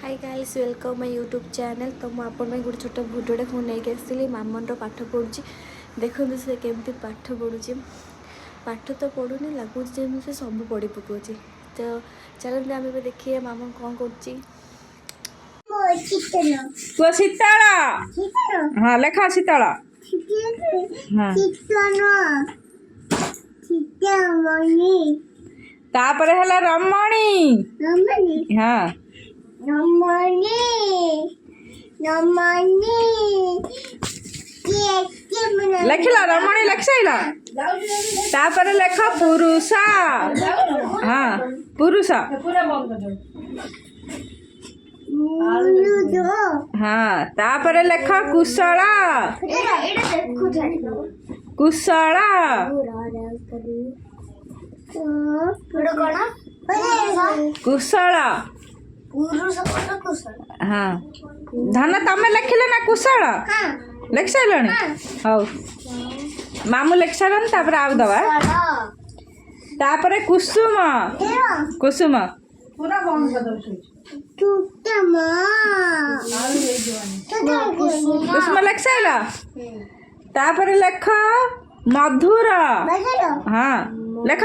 Hi guys welcome my YouTube channel. तो मुझे आप गोटे छोट भिडियोटे मुझे नहीं आसती मामन पाठ पढ़ुची। देखो से केमती पाठ पढ़ुची। पाठ तो पढ़ुनी लगुच जमी से सब पढ़ी पकाउची। तो चलते आम देखिए मामन कौन कर शीतल हाँ लेखा शीतल तापर है रमणी हाँ लिखला रमणी लिख साइला तापर लेख पुरुषा हाँ पुरुष हाँ तापर लेख कुशला कुशला कुशला हाँ धन तमें लिखिले ना कुशल लिख सारे हौ मामू लिख सारे तापर आउ दवा तापर कुसुम कुसुम कुसुम लिख सारा तापर लेख मधुर हाँ लेख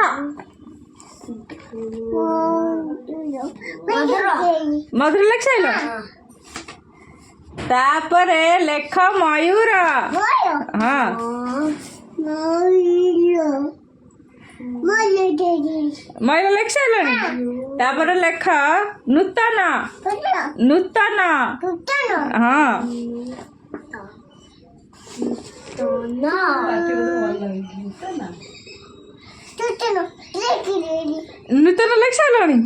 मधुर लिख सारा तापर लेख मयूर हाँ मयूर लिख सारे तापर लेख नूतन नूतन हाँ नूतन लिख सारे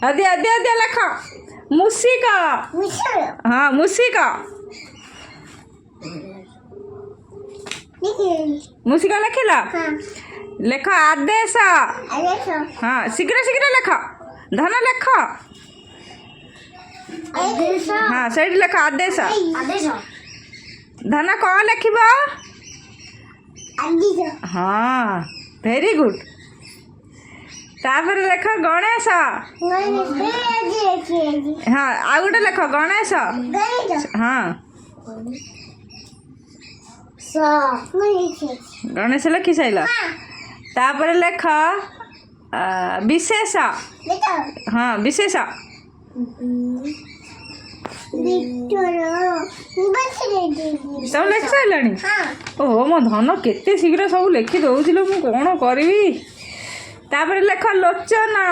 अदे अदे अदे लेख मूसिका हाँ मूसिका मूसिका लिखला लेख आदेश हाँ शीघ्र शीघ्र लेख धन लेख हाँ से लेख आदेश धन कौन लिख हाँ वेरी गुड तापर लेख गणेश हाँ आ गोटे लेख गणेश हाँ गणेश लिखी साइल तापर लेख विशेष हाँ विशेष सब लिख सारे ओहो मो धन केते शीघ्र सब लिखि दौल मु कौन करी तापर लेख लोचना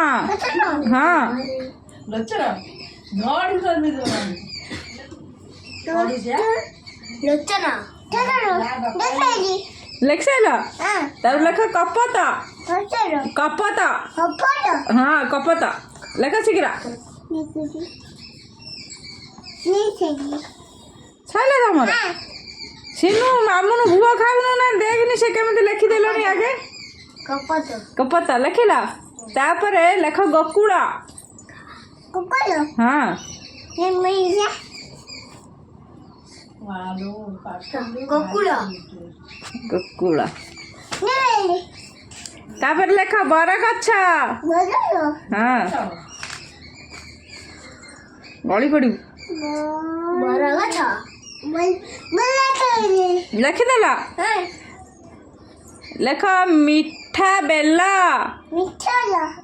हाँ लिख सारा तापर लेख कपत कपत हाँ कपत लेख शीघ्र छाइले तुम सिनु मामुनु भुआ खाऊनु ना देखनी से केमती लिखिदेलनी आगे कपत लिखला तापर लेख गोकुड़ा हाँ गोकुड़ा तापर लेख बरगछ हाँ गली पड़ी लिखिदेला लेख मीठा बेला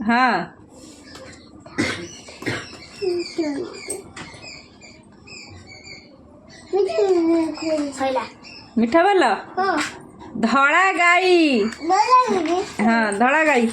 हाँ मीठा बेला धड़ा गाई हाँ धड़ा गाई